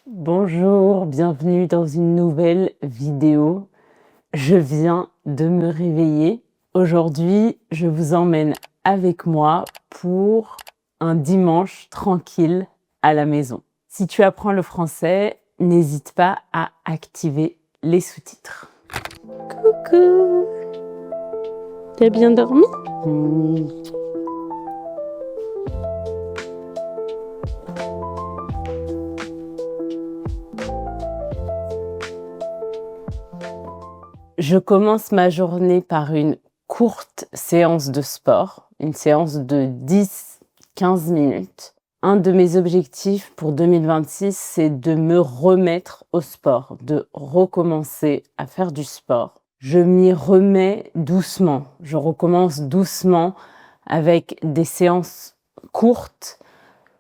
Bonjour, bienvenue dans une nouvelle vidéo. Je viens de me réveiller. Aujourd'hui, je vous emmène avec moi pour un dimanche tranquille à la maison. Si tu apprends le français, n'hésite pas à activer les sous-titres. Coucou! T'as bien dormi? Je commence ma journée par une courte séance de sport, une séance de 10-15 minutes. Un de mes objectifs pour 2026, c'est de me remettre au sport, de recommencer à faire du sport. Je m'y remets doucement. Je recommence doucement avec des séances courtes,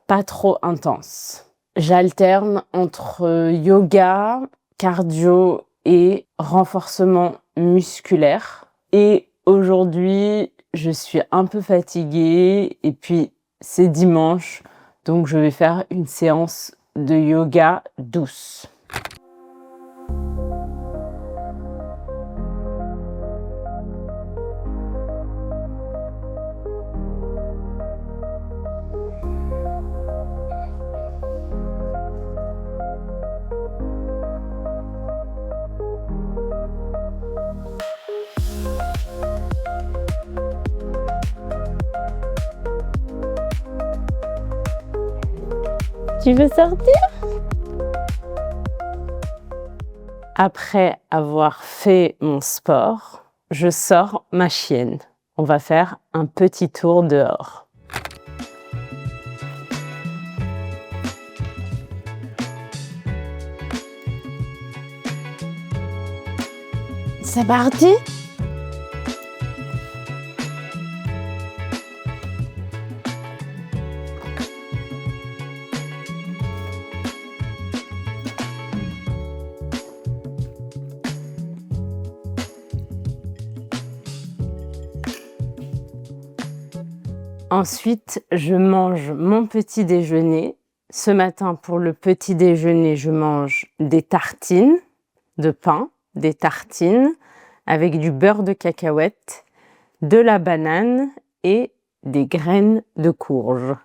pas trop intenses. J'alterne entre yoga, cardio et renforcement musculaire. Et aujourd'hui, je suis un peu fatiguée et puis c'est dimanche, donc je vais faire une séance de yoga douce. Tu veux sortir? Après avoir fait mon sport, je sors ma chienne. On va faire un petit tour dehors. C'est parti? Ensuite, je mange mon petit déjeuner. Ce matin, pour le petit déjeuner, je mange des tartines de pain, des tartines avec du beurre de cacahuète, de la banane et des graines de courge.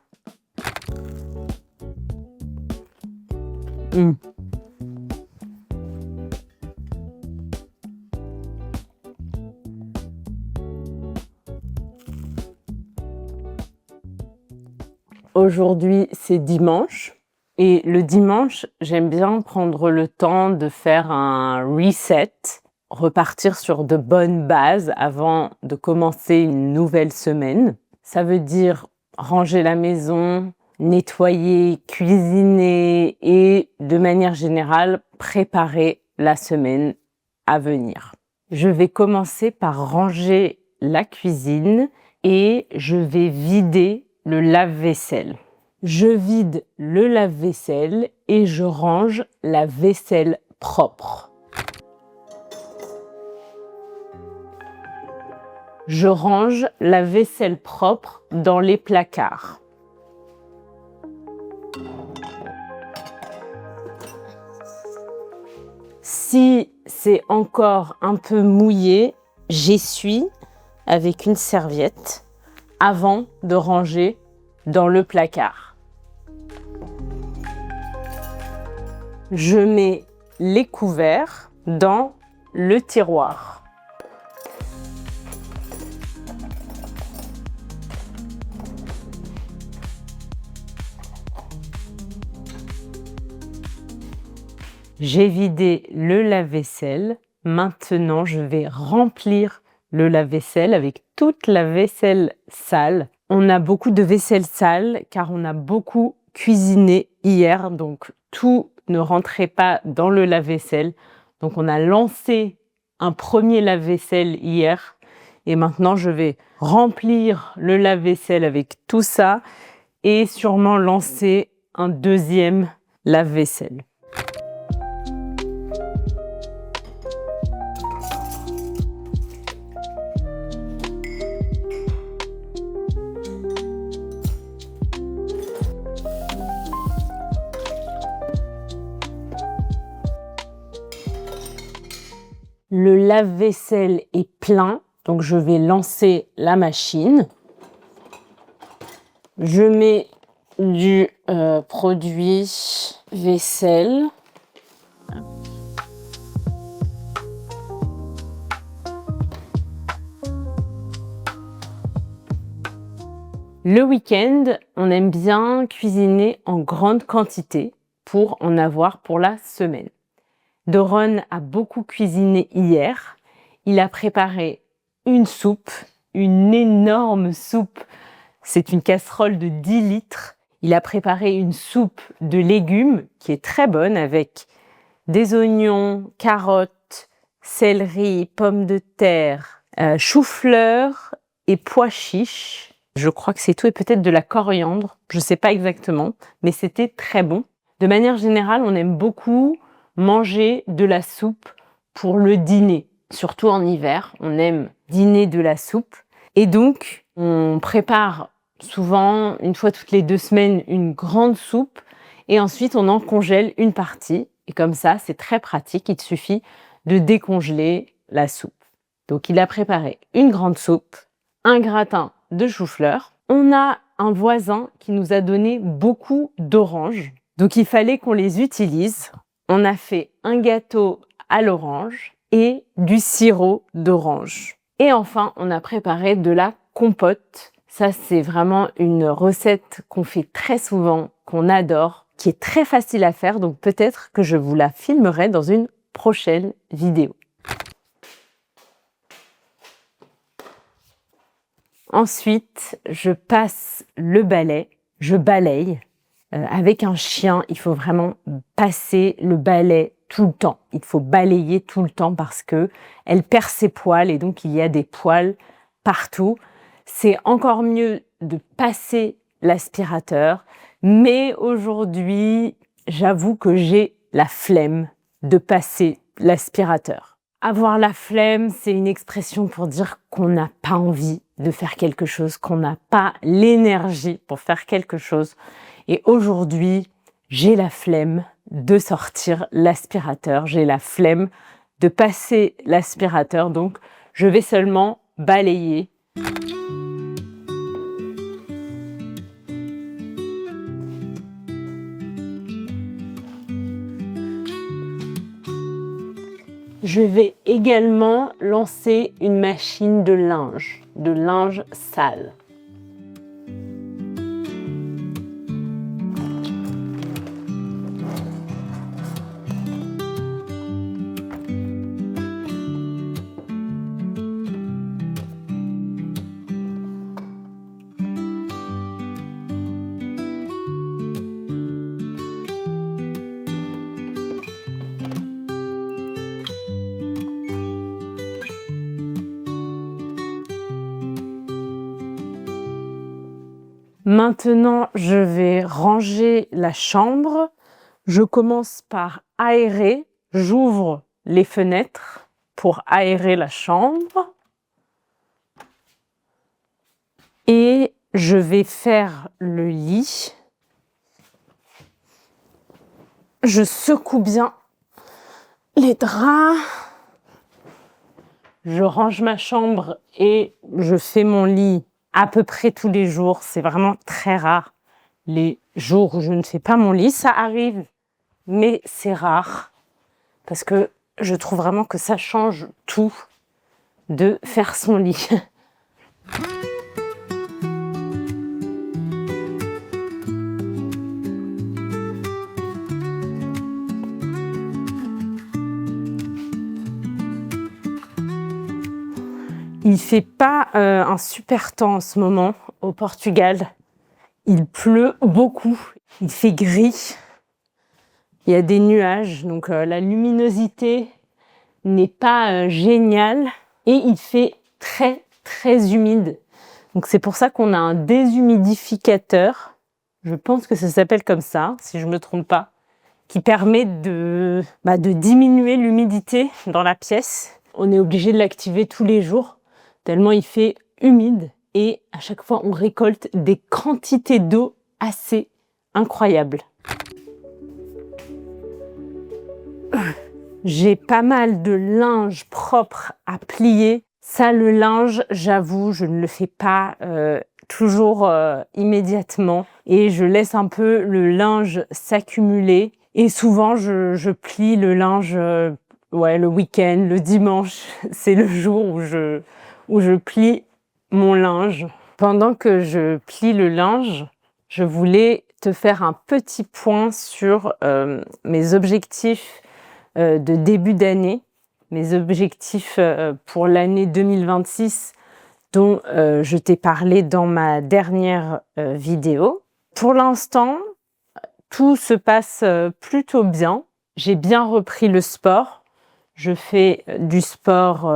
Aujourd'hui, c'est dimanche. Et le dimanche, j'aime bien prendre le temps de faire un reset, repartir sur de bonnes bases avant de commencer une nouvelle semaine. Ça veut dire ranger la maison, nettoyer, cuisiner et de manière générale, préparer la semaine à venir. Je vais commencer par ranger la cuisine et je vais vider le lave-vaisselle. Je vide le lave-vaisselle et je range la vaisselle propre. Je range la vaisselle propre dans les placards. Si c'est encore un peu mouillé, j'essuie avec une serviette avant de ranger dans le placard. Je mets les couverts dans le tiroir. J'ai vidé le lave-vaisselle. Maintenant, je vais remplir le lave-vaisselle avec toute la vaisselle sale. On a beaucoup de vaisselle sale car on a beaucoup cuisiné hier, donc tout ne rentrait pas dans le lave-vaisselle. Donc on a lancé un premier lave-vaisselle hier et maintenant je vais remplir le lave-vaisselle avec tout ça et sûrement lancer un deuxième lave-vaisselle. Le lave-vaisselle est plein, donc je vais lancer la machine. Je mets du produit vaisselle. Le week-end, on aime bien cuisiner en grande quantité pour en avoir pour la semaine. Doron a beaucoup cuisiné hier. Il a préparé une soupe, une énorme soupe. C'est une casserole de 10 litres. Il a préparé une soupe de légumes qui est très bonne avec des oignons, carottes, céleri, pommes de terre, chou-fleur et pois chiches. Je crois que c'est tout et peut-être de la coriandre. Je ne sais pas exactement, mais c'était très bon. De manière générale, on aime beaucoup manger de la soupe pour le dîner. Surtout en hiver, on aime dîner de la soupe. Et donc, on prépare souvent, une fois toutes les 2 semaines, une grande soupe. Et ensuite, on en congèle une partie. Et comme ça, c'est très pratique. Il suffit de décongeler la soupe. Donc, il a préparé une grande soupe, un gratin de chou-fleur. On a un voisin qui nous a donné beaucoup d'oranges. Donc, il fallait qu'on les utilise. On a fait un gâteau à l'orange et du sirop d'orange. Et enfin, on a préparé de la compote. Ça, c'est vraiment une recette qu'on fait très souvent, qu'on adore, qui est très facile à faire. Donc, peut-être que je vous la filmerai dans une prochaine vidéo. Ensuite, je passe le balai, je balaye. Avec un chien, il faut vraiment passer le balai tout le temps. Il faut balayer tout le temps parce que elle perd ses poils et donc il y a des poils partout. C'est encore mieux de passer l'aspirateur, mais aujourd'hui, j'avoue que j'ai la flemme de passer l'aspirateur. Avoir la flemme, c'est une expression pour dire qu'on n'a pas envie de faire quelque chose, qu'on n'a pas l'énergie pour faire quelque chose. Et aujourd'hui, j'ai la flemme de sortir l'aspirateur, j'ai la flemme de passer l'aspirateur, donc je vais seulement balayer. Je vais également lancer une machine de linge sale. Maintenant, je vais ranger la chambre. Je commence par aérer. J'ouvre les fenêtres pour aérer la chambre. Et je vais faire le lit. Je secoue bien les draps. Je range ma chambre et je fais mon lit à peu près tous les jours. C'est vraiment très rare les jours où je ne fais pas mon lit. Ça arrive, mais c'est rare parce que je trouve vraiment que ça change tout de faire son lit. Il fait pas un super temps en ce moment au Portugal. Il pleut beaucoup. Il fait gris. Il y a des nuages, donc la luminosité n'est pas géniale et il fait très très humide. Donc c'est pour ça qu'on a un déshumidificateur. Je pense que ça s'appelle comme ça, si je me trompe pas, qui permet de diminuer l'humidité dans la pièce. On est obligé de l'activer tous les jours, tellement il fait humide et à chaque fois on récolte des quantités d'eau assez incroyables. J'ai pas mal de linge propre à plier. Ça, le linge, j'avoue, je ne le fais pas toujours immédiatement et je laisse un peu le linge s'accumuler. Et souvent, je plie le linge le week-end, le dimanche. C'est le jour où je plie mon linge. Pendant que je plie le linge, je voulais te faire un petit point sur mes objectifs de début d'année, mes objectifs pour l'année 2026 dont je t'ai parlé dans ma dernière vidéo. Pour l'instant, tout se passe plutôt bien. J'ai bien repris le sport. Je fais du sport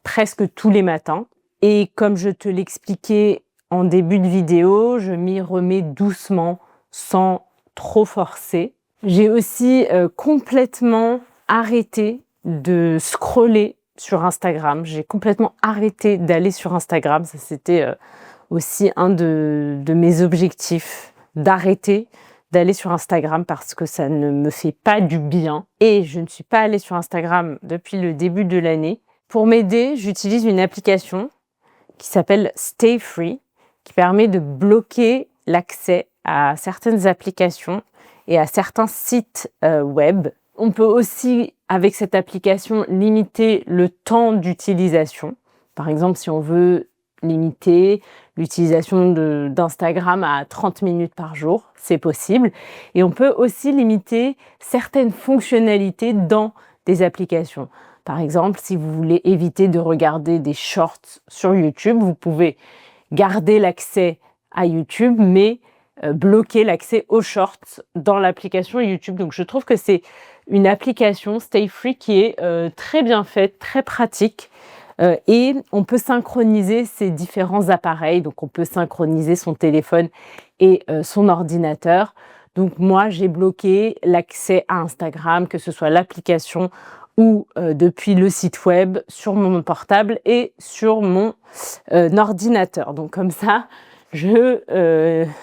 presque tous les matins. Et comme je te l'expliquais en début de vidéo, je m'y remets doucement, sans trop forcer. J'ai aussi complètement arrêté de scroller sur Instagram. J'ai complètement arrêté d'aller sur Instagram. Ça, c'était aussi un de mes objectifs, d'arrêter d'aller sur Instagram parce que ça ne me fait pas du bien. Et je ne suis pas allée sur Instagram depuis le début de l'année. Pour m'aider, j'utilise une application qui s'appelle Stay Free, qui permet de bloquer l'accès à certaines applications et à certains sites web. On peut aussi, avec cette application, limiter le temps d'utilisation. Par exemple, si on veut limiter l'utilisation d'Instagram à 30 minutes par jour, c'est possible. Et on peut aussi limiter certaines fonctionnalités dans des applications. Par exemple, si vous voulez éviter de regarder des shorts sur YouTube, vous pouvez garder l'accès à YouTube, mais bloquer l'accès aux shorts dans l'application YouTube. Donc je trouve que c'est une application Stay Free qui est très bien faite, très pratique. Et on peut synchroniser ces différents appareils. Donc on peut synchroniser son téléphone et son ordinateur. Donc moi, j'ai bloqué l'accès à Instagram, que ce soit l'application ou depuis le site web, sur mon portable et sur mon ordinateur. Donc comme ça, je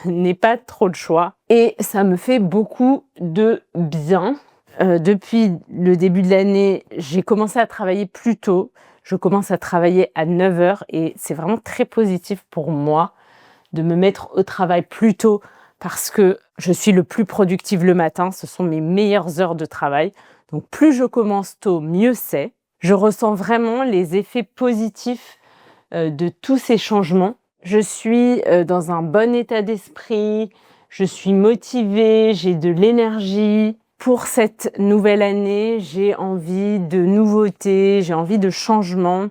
n'ai pas trop de choix et ça me fait beaucoup de bien. Depuis le début de l'année, j'ai commencé à travailler plus tôt. Je commence à travailler à 9 heures et c'est vraiment très positif pour moi de me mettre au travail plus tôt parce que je suis le plus productive le matin. Ce sont mes meilleures heures de travail. Donc plus je commence tôt, mieux c'est. Je ressens vraiment les effets positifs de tous ces changements. Je suis dans un bon état d'esprit, je suis motivée, j'ai de l'énergie. Pour cette nouvelle année, j'ai envie de nouveautés, j'ai envie de changements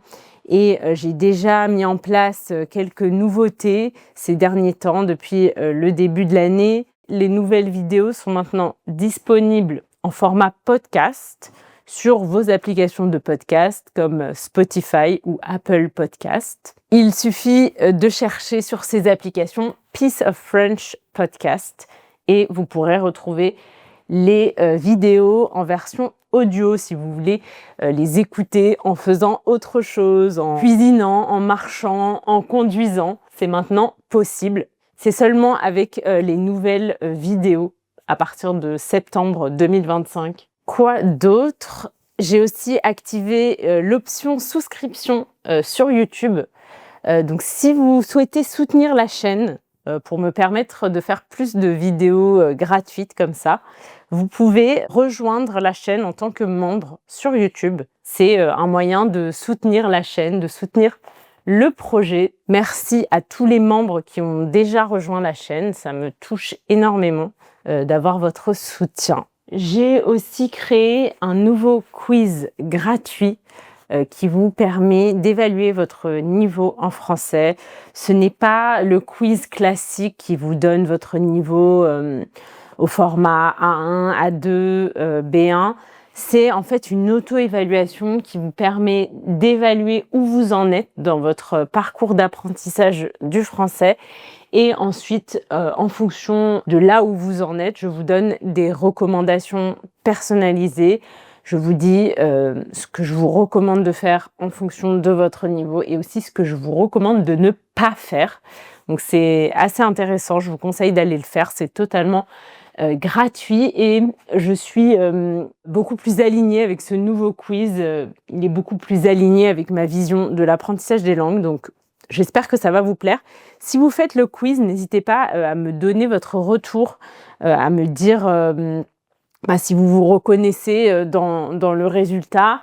et j'ai déjà mis en place quelques nouveautés ces derniers temps depuis le début de l'année. Les nouvelles vidéos sont maintenant disponibles en format podcast sur vos applications de podcast comme Spotify ou Apple Podcast. Il suffit de chercher sur ces applications Piece of French Podcast et vous pourrez retrouver les vidéos en version audio si vous voulez les écouter en faisant autre chose, en cuisinant, en marchant, en conduisant. C'est maintenant possible. C'est seulement avec les nouvelles vidéos à partir de septembre 2025. Quoi d'autre ? J'ai aussi activé l'option souscription sur YouTube. Donc si vous souhaitez soutenir la chaîne pour me permettre de faire plus de vidéos gratuites comme ça, vous pouvez rejoindre la chaîne en tant que membre sur YouTube. C'est un moyen de soutenir la chaîne, de soutenir le projet. Merci à tous les membres qui ont déjà rejoint la chaîne. Ça me touche énormément d'avoir votre soutien. J'ai aussi créé un nouveau quiz gratuit qui vous permet d'évaluer votre niveau en français. Ce n'est pas le quiz classique qui vous donne votre niveau au format A1, A2, B1. C'est en fait une auto-évaluation qui vous permet d'évaluer où vous en êtes dans votre parcours d'apprentissage du français. Et ensuite, en fonction de là où vous en êtes, je vous donne des recommandations personnalisées. Je vous dis ce que je vous recommande de faire en fonction de votre niveau et aussi ce que je vous recommande de ne pas faire. Donc c'est assez intéressant, je vous conseille d'aller le faire, c'est totalement gratuit et je suis beaucoup plus alignée avec ce nouveau quiz. Il est beaucoup plus aligné avec ma vision de l'apprentissage des langues, donc j'espère que ça va vous plaire. Si vous faites le quiz, n'hésitez pas à me donner votre retour, à me dire si vous vous reconnaissez dans le résultat,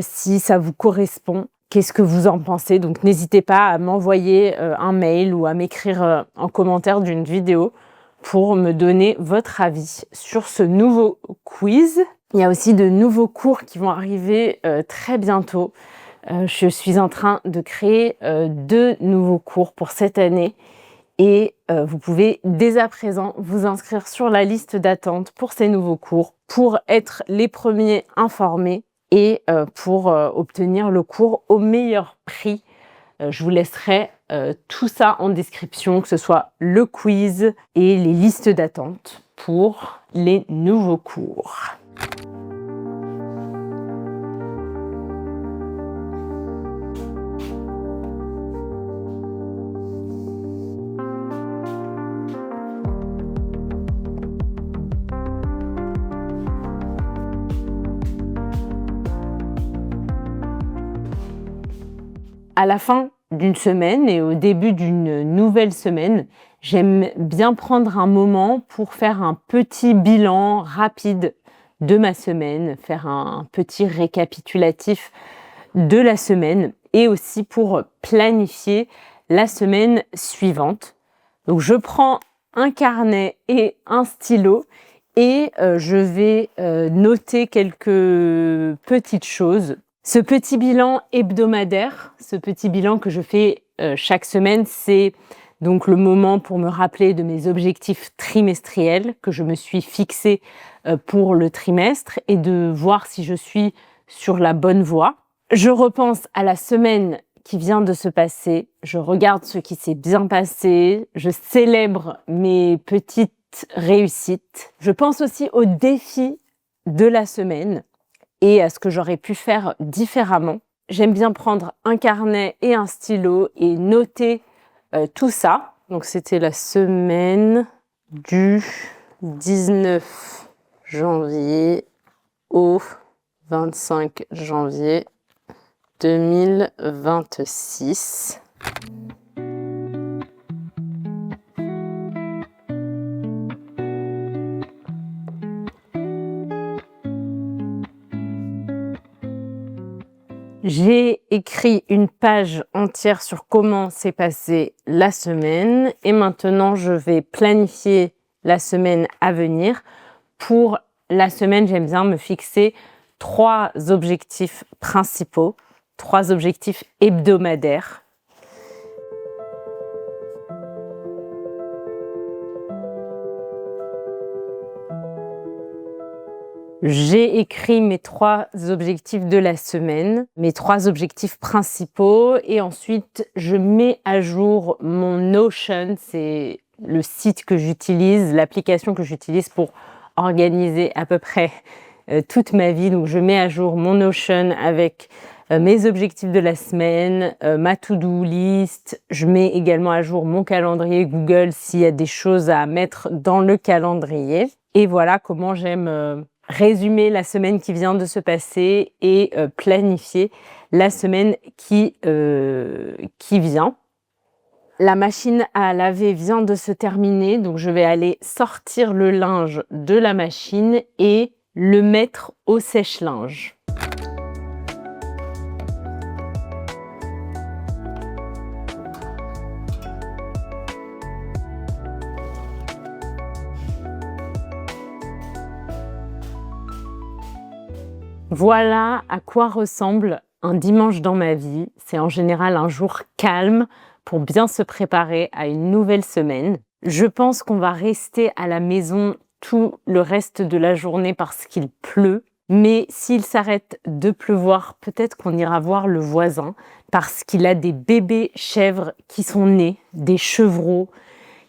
si ça vous correspond. Qu'est-ce que vous en pensez? Donc n'hésitez pas à m'envoyer un mail ou à m'écrire en commentaire d'une vidéo pour me donner votre avis sur ce nouveau quiz. Il y a aussi de nouveaux cours qui vont arriver très bientôt. Je suis en train de créer 2 nouveaux cours pour cette année et vous pouvez dès à présent vous inscrire sur la liste d'attente pour ces nouveaux cours pour être les premiers informés et pour obtenir le cours au meilleur prix. Je vous laisserai tout ça en description, que ce soit le quiz et les listes d'attente pour les nouveaux cours. À la fin d'une semaine et au début d'une nouvelle semaine, j'aime bien prendre un moment pour faire un petit bilan rapide de ma semaine, faire un petit récapitulatif de la semaine et aussi pour planifier la semaine suivante. Donc je prends un carnet et un stylo et je vais noter quelques petites choses. Ce petit bilan hebdomadaire, ce petit bilan que je fais chaque semaine, c'est donc le moment pour me rappeler de mes objectifs trimestriels que je me suis fixés pour le trimestre et de voir si je suis sur la bonne voie. Je repense à la semaine qui vient de se passer, je regarde ce qui s'est bien passé, je célèbre mes petites réussites. Je pense aussi aux défis de la semaine et à ce que j'aurais pu faire différemment. J'aime bien prendre un carnet et un stylo et noter tout ça. Donc c'était la semaine du 19 janvier au 25 janvier 2026. J'ai écrit une page entière sur comment s'est passée la semaine et maintenant je vais planifier la semaine à venir. Pour la semaine, j'aime bien me fixer 3 objectifs principaux, 3 objectifs hebdomadaires. J'ai écrit mes 3 objectifs de la semaine, mes 3 objectifs principaux et ensuite je mets à jour mon Notion, c'est le site que j'utilise, l'application que j'utilise pour organiser à peu près toute ma vie. Donc je mets à jour mon Notion avec mes objectifs de la semaine, ma to-do list. Je mets également à jour mon calendrier Google s'il y a des choses à mettre dans le calendrier. Et voilà comment j'aime résumer la semaine qui vient de se passer et planifier la semaine qui vient. La machine à laver vient de se terminer, donc je vais aller sortir le linge de la machine et le mettre au sèche-linge. Voilà à quoi ressemble un dimanche dans ma vie. C'est en général un jour calme pour bien se préparer à une nouvelle semaine. Je pense qu'on va rester à la maison tout le reste de la journée parce qu'il pleut. Mais s'il s'arrête de pleuvoir, peut-être qu'on ira voir le voisin parce qu'il a des bébés chèvres qui sont nés, des chevreaux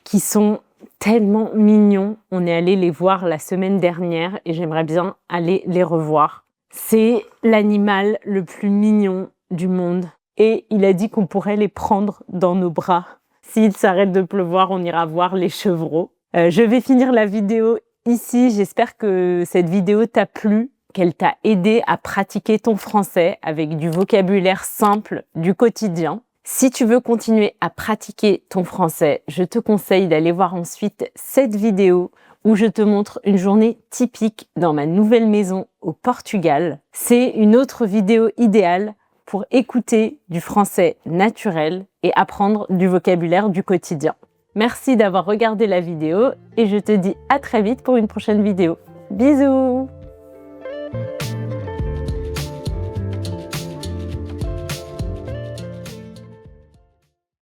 qui sont tellement mignons. On est allé les voir la semaine dernière et j'aimerais bien aller les revoir. C'est l'animal le plus mignon du monde et il a dit qu'on pourrait les prendre dans nos bras. S'il s'arrête de pleuvoir, on ira voir les chevreaux. Je vais finir la vidéo ici. J'espère que cette vidéo t'a plu, qu'elle t'a aidé à pratiquer ton français avec du vocabulaire simple du quotidien. Si tu veux continuer à pratiquer ton français, je te conseille d'aller voir ensuite cette vidéo où je te montre une journée typique dans ma nouvelle maison au Portugal. C'est une autre vidéo idéale pour écouter du français naturel et apprendre du vocabulaire du quotidien. Merci d'avoir regardé la vidéo et je te dis à très vite pour une prochaine vidéo. Bisous!